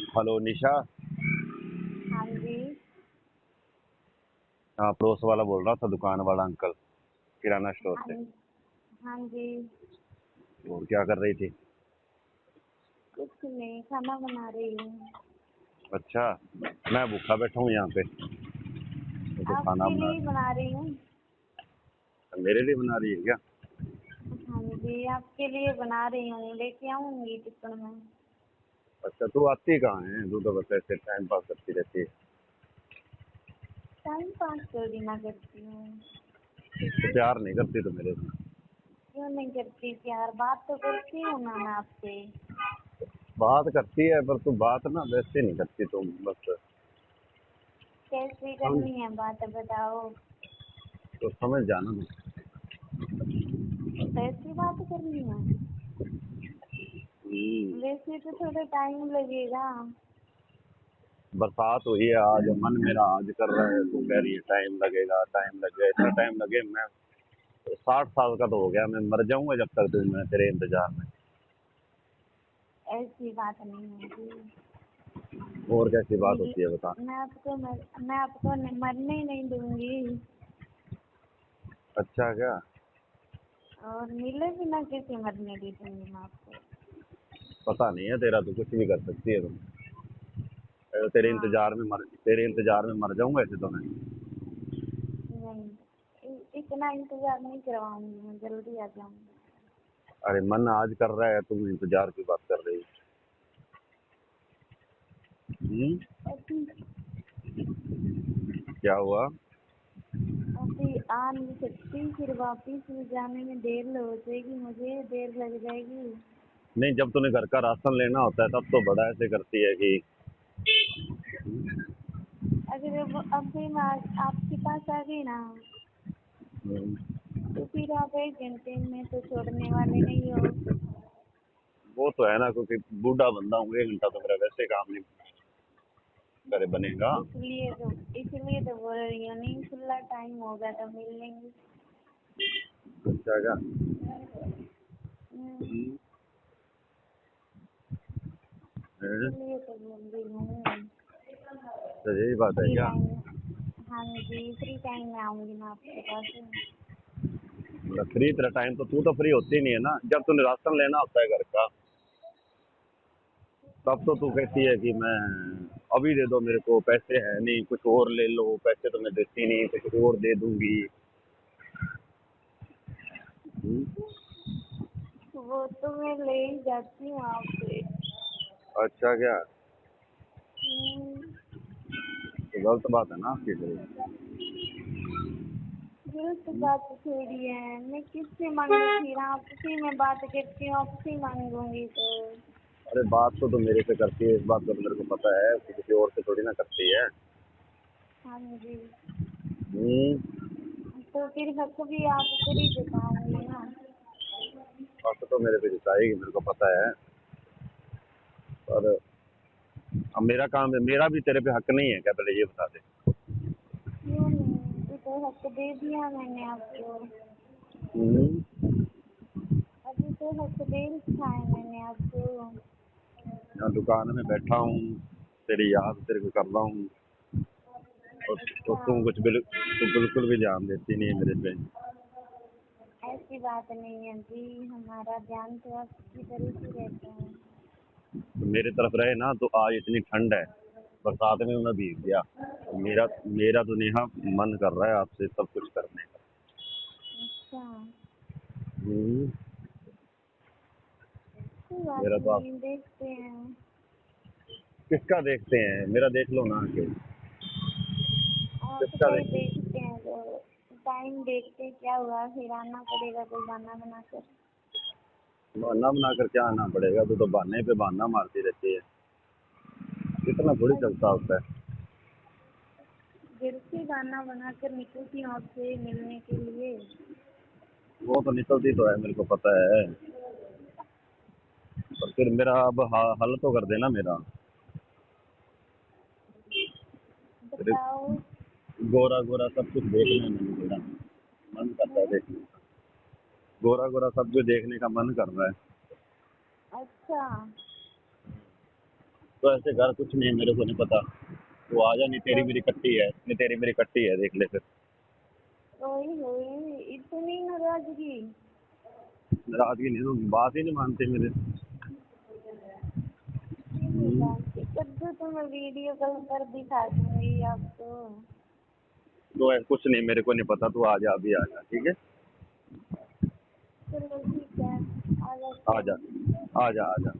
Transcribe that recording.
Hello निशा। हाँ जी। हाँ, पड़ोस वाला बोल रहा था, दुकान वाला अंकल, किराना स्टोर हाँ से। हाँ जी। और क्या कर रही थी? कुछ नहीं, खाना बना रही हूँ। अच्छा, मैं भूखा बैठा हूँ यहाँ पे, तो खाना आपके बना लिए बना रही हूँ। मेरे लिए बना रही है क्या? हाँ जी, आपके लिए बना रही हूँ, लेके आऊंगी टिफिन में। अच्छा, तू आती कहाँ है? तू तो बस ऐसे टाइम पास करती रहती है। टाइम पास थोड़ी ना करती हूँ। तो प्यार नहीं करती तो मेरे से? क्यों नहीं करती प्यार? बात तो करती हूँ ना मैं आपसे। बात करती है, पर तू बात ना वैसे नहीं करती तुम, बस। कैसे समझ, करनी है बात, बताओ। तो समझ जाना तू। कैसी बात करनी है? वैसे तो थोड़ा टाइम लगेगा। बरसात हुई है आज, मन मेरा आज कर रहा है, तू कह रही है टाइम लगेगा, टाइम लगेगा। इतना टाइम लगे? मैं 60 साल का तो हो गया, मैं मर जाऊंगा जब तक तू, मैं तेरे इंतजार में। ऐसी बात नहीं है जी। और कैसी बात मिल होती है बता। मैं आपको मरने ही नहीं दूंगी। अच्छा क्या? और मिले बिना कैसे मरने दी दूंगी मैं आपको। पता नहीं है, तेरा तो कुछ भी कर सकती है तुम। हाँ। तेरे इंतजार में मर जाऊंगा ऐसे तो मैं। नहीं, इतना इंतजार नहीं करवाऊंगी, मैं जल्दी आ जाऊंगी। अरे मन आज कर रहा है, तुम इंतजार की बात कर रही हो? हम्म? अभी क्या हुआ? अभी आ नहीं सकती, फिर वापिस जाने में देर हो जाएगी, मुझे देर लग जाएगी। नहीं, जब तूने घर का राशन लेना होता है तब तो बड़ा ऐसे करती है कि। अगर अभी मैं आपके पास आ गई ना, हम्म, तो फिर आप 1 घंटे में तो छोड़ने वाले नहीं हो। वो तो है ना, क्योंकि बूढ़ा बंदा हूँ, 1 घंटा तो मेरा वैसे काम नहीं करे बनेगा। इसलिए तो बोल रही हूँ, नहीं खुला टाइम होगा तो मिल लेंगे। अच्छा क्या? हम्म, हम्म, है? इसलिए तो बोल रही हूँ। तो यही बात है फ्री क्या? टाइम में। हाँ जी, फ्री टाइम में आऊंगी मैं आपके पास। मतलब फ्री तेरा टाइम, तो तू तो फ्री होती नहीं है ना जब तूने राशन लेना होता है घर का। तब तो तू कहती है कि मैं अभी दे दो, मेरे को पैसे है नहीं, कुछ और ले लो, पैसे तो मैं देती नहीं, कुछ और दे दूंगी। हम्म? वो तो मैं ले ही जाती हूँ आपसे। अच्छा क्या? हम्म, तो गलत बात है ना आपकी तो। गलत बात थोड़ी है, मैं किससे मांगू? फिर आपसे मैं बात करती हूँ, आपसे मांगूंगी तो। अरे बात तो तू मेरे से करती है, इस बात का तो मेरे को पता है, तू किसी और से थोड़ी ना करती है। हाँ जी। हम्म। तो फिर हक भी आप पर ही जताऊंगी ना। बात तो मेरे पे जिताएगी, मेरे को पता है। पर अब मेरा काम है, मेरा भी तेरे पे हक नहीं है क्या, पहले ये बता दे। क्यों नहीं? अभी तो हक दे दिया मैंने आपको। हम्म। अभी तो हक दे रखा है मैंने आपको। यहाँ दुकान में बैठा हूँ, तेरी याद तेरे को कर रहा हूँ, और अच्छा, तू बिल्कुल भी ध्यान देती नहीं है मेरे पे। ऐसी बात नहीं है जी, हमारा ध्यान तो आपकी तरफ ही रहता है। तो मेरे तरफ रहे ना, तो आज इतनी ठंड है, बरसात में मैं भीग गया, तो मेरा मेरा तो नेहा मन कर रहा है आपसे सब कुछ करने का। अच्छा, हम्म, कोई बात मेरा तो आप नहीं, देखते हैं। किसका देखते हैं, मेरा देख लो ना आके। किसका आपका ही देख? देखते हैं, तो टाइम देखते हैं क्या हुआ, फिर आना पड़ेगा कोई बहाना बनाकर। बहाना बनाकर क्या आना पड़ेगा? तू तो बहाने पे बहाना मारती रहती है, इतना थोड़ी चलता अच्छा, होता है। घर से बहाना बनाकर निकलती हूँ आपसे मिलने के लिए। वो तो निकलती तो है, मेरे को पता है, पर फिर मेरा अब हल तो कर देना मेरा। तेरे बताओ। गोरा गोरा सब कुछ देखना है मैंने तेरा, मन करता है हम्म, देखने का। गोरा गोरा सब कुछ देखने का मन कर रहा है। अच्छा, तो ऐसे घर कुछ नहीं, मेरे को नहीं पता। तो आ जा, नहीं तेरी मेरी कट्टी है, नहीं तेरी मेरी कट्टी है, देख ले फिर। ओए होए, इतनी नाराजगी। रात की नहीं तो बात ही नहीं मानते मेरे। नहीं जानती, कर दो तो मैं वीडियो कॉल पर दिखा दूंगी आपको। तो ऐसे कुछ नहीं, मेरे को नहीं पता, तू आ जा, अभी आ जा, ठीक है। चलो ठीक है, आ जाते आ जा, हैं। आ जा, आ जा।